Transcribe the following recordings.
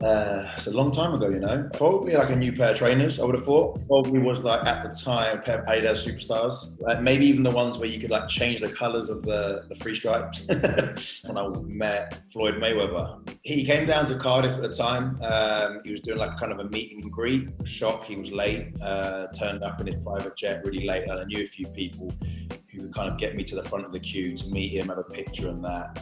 It's a long time ago, you know. Probably like a new pair of trainers, I would have thought. Probably was like at the time a pair of Adidas Superstars. Maybe even the ones where you could like change the colours of the three stripes. When I met Floyd Mayweather, he came down to Cardiff at the time. He was doing like kind of a meet and greet. Shock, he was late. Turned up in his private jet really late, and I knew a few people who would kind of get me to the front of the queue to meet him, have a picture and that.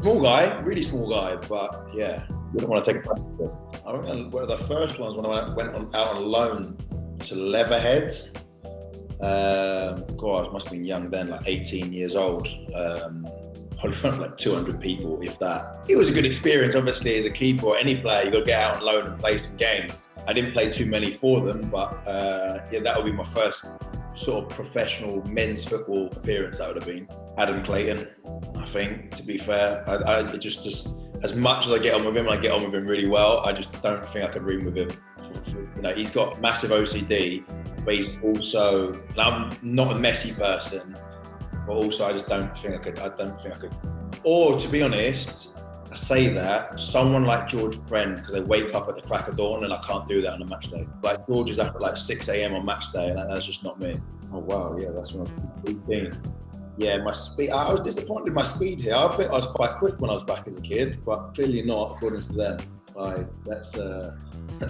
Small guy, really small guy, but yeah. Wouldn't want to take a break. I remember one of the first ones when I went out on loan to Leatherhead. God, I must have been young then, like 18 years old. Probably in front of like 200 people, if that. It was a good experience, obviously, as a keeper or any player, you got to get out on loan and play some games. I didn't play too many for them, but yeah, that would be my first sort of professional men's football appearance. That would have been Adam Clayton, I think, to be fair. I just as much as I get on with him, and I get on with him really well, I just don't think I could room with him. You know, he's got massive OCD, but he's also, I'm not a Messi person, but also I don't think I could. Or to be honest, I say that, someone like George Friend, because they wake up at the crack of dawn and I can't do that on a match day. Like George is up at like 6 a.m. on match day, and that's just not me. Oh wow, yeah, that's when I was 18. Yeah, my speed, I was disappointed with my speed here. I think I was quite quick when I was back as a kid, but clearly not according to them. Like, that's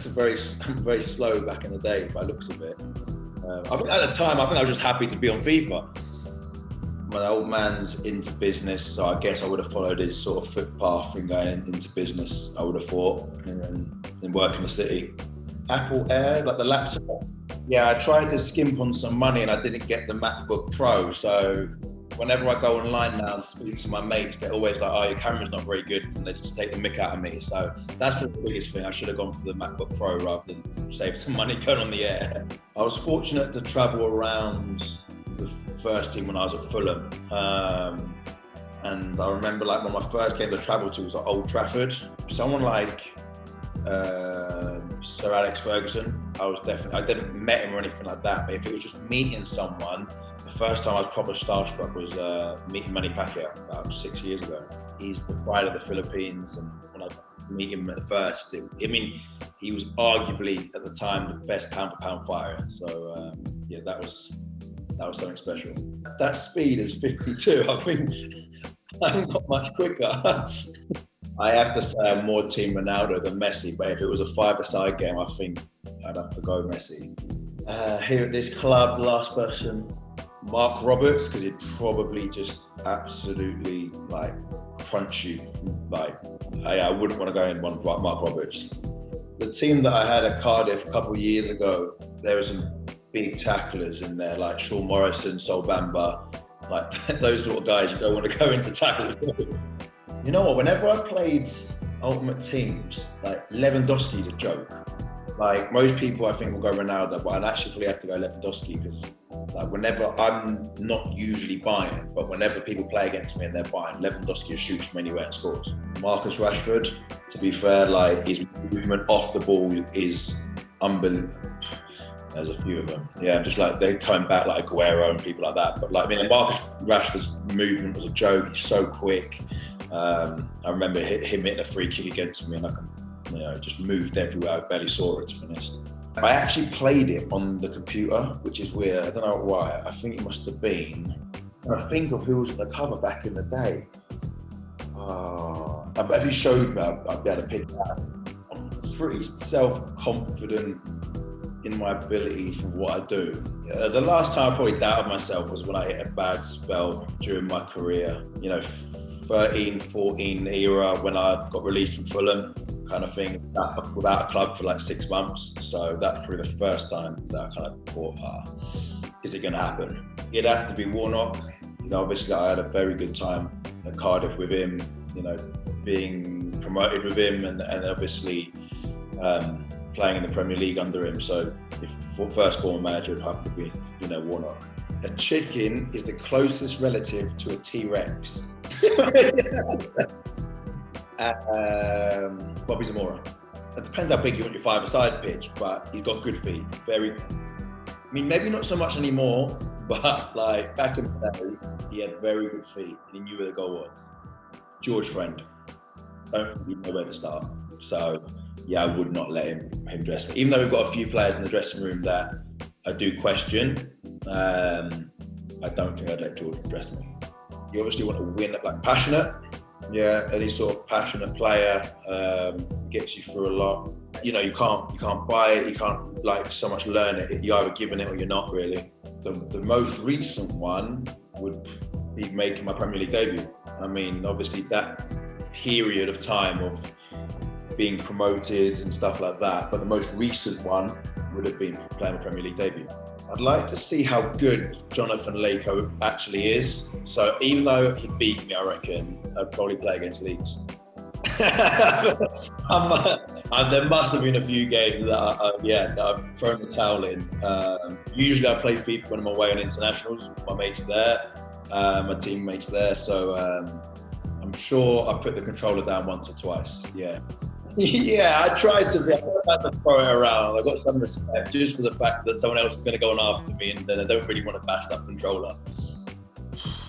very slow back in the day by looks of it. I think at the time, I think I was just happy to be on FIFA. My old man's into business, so I guess I would have followed his sort of footpath and going into business, I would have thought, and then work in the city. Apple Air, like the laptop. Yeah, I tried to skimp on some money and I didn't get the MacBook Pro, so whenever I go online now and speak to my mates, they're always like, oh, your camera's not very good, and they just take the mick out of me. So that's the biggest thing. I should have gone for the MacBook Pro rather than save some money going on the air. I was fortunate to travel around the first team when I was at Fulham. And I remember like one of my first games I travelled to was at Old Trafford. Someone like Sir Alex Ferguson, I didn't met him or anything like that, but if it was just meeting someone, the first time I was proper starstruck was meeting Manny Pacquiao about 6 years ago. He's the pride of the Philippines, and when I meet him at the first, he was arguably at the time the best pound-for-pound fighter. So yeah, that was something special. That speed is 52. I think I'm not much quicker. I have to say I'm more Team Ronaldo than Messi, but if it was a five-a-side game, I think I'd have to go Messi. Here at this club, the last person, Mark Roberts, because he'd probably just absolutely like crunch you. Like, I wouldn't want to go in one with Mark Roberts. The team that I had at Cardiff a couple of years ago, there were some big tacklers in there, like Sean Morrison, Sol Bamba, like those sort of guys you don't want to go into tackles. You know what, whenever I played Ultimate Teams, like Lewandowski's a joke. Like most people I think will go Ronaldo, but I'd actually probably have to go Lewandowski, because like whenever, I'm not usually buying, but whenever people play against me and they're buying, Lewandowski shoots from anywhere and scores. Marcus Rashford, to be fair, like his movement off the ball is unbelievable. There's a few of them. Yeah, just like they're coming back like Aguero and people like that. But like, Marcus Rashford's movement was a joke. He's so quick. I remember him hitting a free kick against me, and I just moved everywhere. I barely saw it, to be honest. I actually played it on the computer, which is weird. I don't know why. I think it must have been. And I think of who was on the cover back in the day. If you showed me, I'd be able to pick that. I'm pretty self-confident in my ability for what I do. The last time I probably doubted myself was when I hit a bad spell during my career. 13, 14 era, when I got released from Fulham, kind of thing, without a club for like 6 months. So that's probably the first time that I kind of thought, is it going to happen? It'd have to be Warnock. Obviously I had a very good time at Cardiff with him, being promoted with him, and obviously playing in the Premier League under him. So if first former manager would have to be, Warnock. A chicken is the closest relative to a T-Rex. Bobby Zamora. It depends how big you want your five-a-side pitch, but he's got good feet. Maybe not so much anymore, but like back in the day, he had very good feet and he knew where the goal was. George Friend. Don't think you know where to start. So yeah, I would not let him dress me. Even though we've got a few players in the dressing room that I do question, I don't think I'd let Jordan dress me. You obviously want to win, like passionate. Yeah, any sort of passionate player gets you through a lot. You know, you can't buy it, you can't like so much learn it. You're either giving it or you're not really. The most recent one would be making my Premier League debut. I mean, obviously that period of time of being promoted and stuff like that, but the most recent one would have been playing the Premier League debut. I'd like to see how good Jonathan Lako actually is. So even though he beat me, I reckon, I'd probably play against Leeds. There must have been a few games that I've thrown the towel in. Usually I play FIFA when I'm away on internationals. My mate's there, my teammates there. So I'm sure I put the controller down once or twice, yeah. Yeah, I tried to throw it around. I got some respect just for the fact that someone else is going to go on after me and then I don't really want to bash that controller.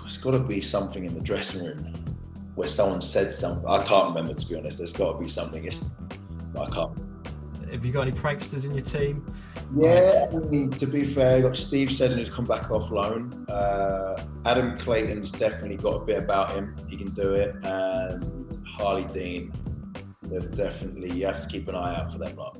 It's got to be something in the dressing room where someone said something. I can't remember, to be honest. There's got to be something. I can't. Have you got any pranksters in your team? Yeah, I mean, to be fair, you've got Steve Seddon who's come back off loan. Adam Clayton's definitely got a bit about him. He can do it. And Harley Dean. They're definitely, you have to keep an eye out for them lot.